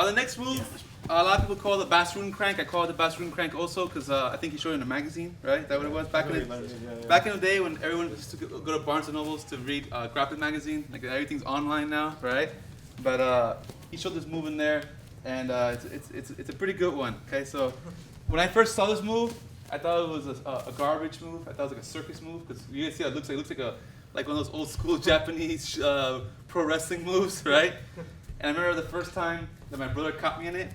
The next move, a lot of people call it the Bas Rutten crank. I call it the Bas Rutten crank also because I think he showed it in a magazine, right? Is that what it was back in the day when everyone used to go to Barnes and Nobles to read grappling magazine. Like everything's online now, right? But he showed this move in there, and it's a pretty good one. Okay, so when I first saw this move, I thought it was a garbage move. I thought it was like a circus move because you guys see how it looks like. It looks like one of those old school Japanese pro wrestling moves, right? And I remember the first time that my brother caught me in it,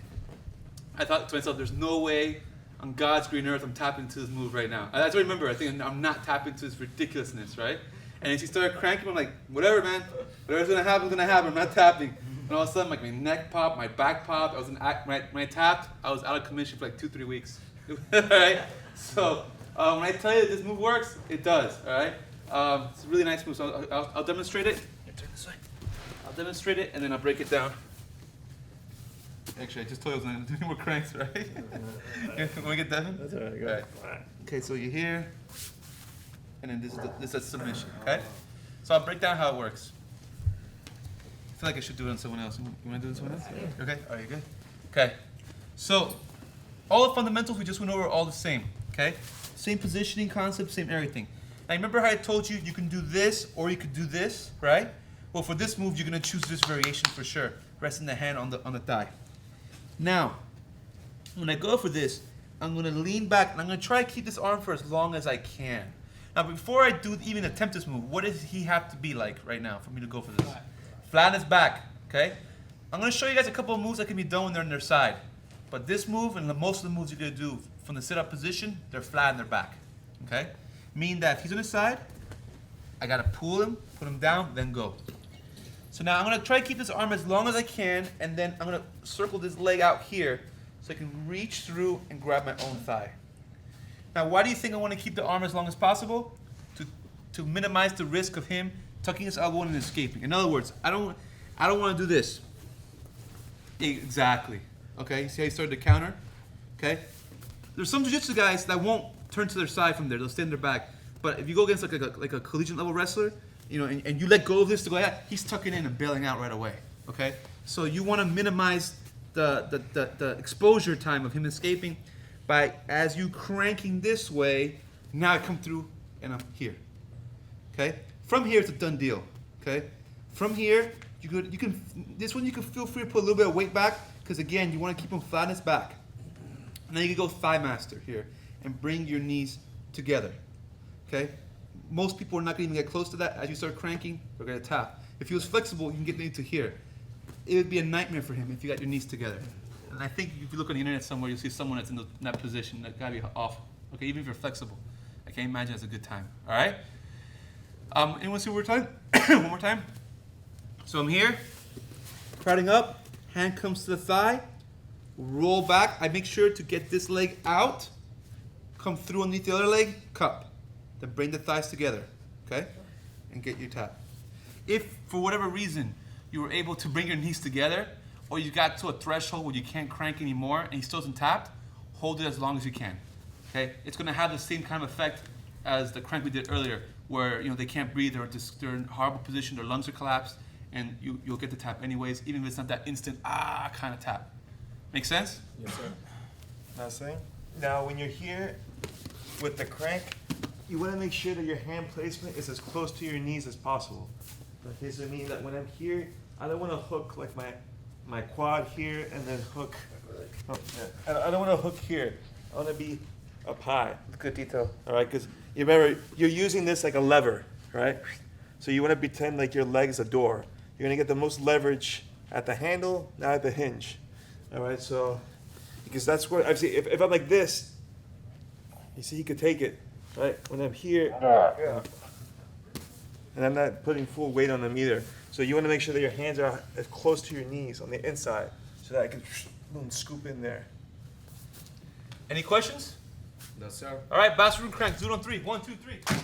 I thought to myself, there's no way on God's green earth I'm tapping into this move right now. That's what I remember. I think I'm not tapping into this ridiculousess, right? And as he started cranking, I'm like, whatever, man. Whatever's going to happen, is going to happen. I'm not tapping. And all of a sudden, like, my neck popped, my back popped. When I tapped, I was out of commission for like 2-3 weeks. All right? So when I tell you that this move works, it does. All right? It's a really nice move. So I'll demonstrate it. Turn this way. I'll demonstrate it, and then I'll break it down. Actually, I just told you I was going to do more cranks, right? Can we get that? That's all right. Go ahead. Okay, so you're here, and then this is submission, okay? So I'll break down how it works. I feel like I should do it on someone else. You want to do it on someone else? Okay, are you good? Okay, so all the fundamentals we just went over are all the same, okay? Same positioning concept, same everything. Now remember how I told you can do this or you could do this, right? Well, for this move, you're going to choose this variation for sure, resting the hand on the thigh. Now, when I go for this, I'm going to lean back and I'm going to try to keep this arm for as long as I can. Now, before I do even attempt this move, what does he have to be like right now for me to go for this? Flat his back, okay? I'm going to show you guys a couple of moves that can be done when they're on their side. But this move and most of the moves you're going to do from the sit-up position, they're flat on their back, okay? Meaning that if he's on his side, I got to pull him, put him down, then go. So now I'm going to try to keep this arm as long as I can, and then I'm going to circle this leg out here so I can reach through and grab my own thigh. Now, why do you think I want to keep the arm as long as possible? To minimize the risk of him tucking his elbow in and escaping. In other words, I don't want to do this. Exactly. Okay, you see how he started to counter? Okay? There's some jiu-jitsu guys that won't turn to their side from there. They'll stay in their back. But if you go against like a collegiate level wrestler, you know, and you let go of this to go like that, he's tucking in and bailing out right away. Okay? So you want to minimize the exposure time of him escaping by, as you cranking this way, now I come through and I'm here. Okay? From here it's a done deal. Okay? From here, you can this one you can feel free to put a little bit of weight back because again you want to keep him flat on his back. And then you can go thigh master here and bring your knees together. Okay? Most people are not going to even get close to that. As you start cranking, they're going to tap. If he was flexible, you can get into here. It would be a nightmare for him if you got your knees together. And I think if you look on the internet somewhere, you'll see someone that's in that position. That got to be awful. Okay, even if you're flexible. I can't imagine it's a good time. All right? Anyone see one more time? One more time. So I'm here, crowding up, hand comes to the thigh, roll back. I make sure to get this leg out, come through underneath the other leg, cup. Then bring the thighs together, okay? And get your tap. If, for whatever reason, you were able to bring your knees together, or you got to a threshold where you can't crank anymore and he still isn't tapped, hold it as long as you can, okay? It's gonna have the same kind of effect as the crank we did earlier, where they can't breathe, they're in a horrible position, their lungs are collapsed, and you'll get the tap anyways, even if it's not that instant, kind of tap. Make sense? Yes, sir. Now, saying? Now, when you're here with the crank, you want to make sure that your hand placement is as close to your knees as possible. Okay, so I mean that when I'm here, I don't want to hook like my quad here and then hook. Oh, yeah. I don't want to hook here. I want to be up high. Good detail. All right, because you remember you're using this like a lever, right? So you want to pretend like your leg is a door. You're going to get the most leverage at the handle, not at the hinge. All right, so because that's where I've seen. If I'm like this, you see, he could take it. Right? When I'm here, and I'm not putting full weight on them either. So you want to make sure that your hands are as close to your knees on the inside so that I can boom, scoop in there. Any questions? No, sir. All right, Bas Rutten crank. Do it on 3. 1, 2, 3.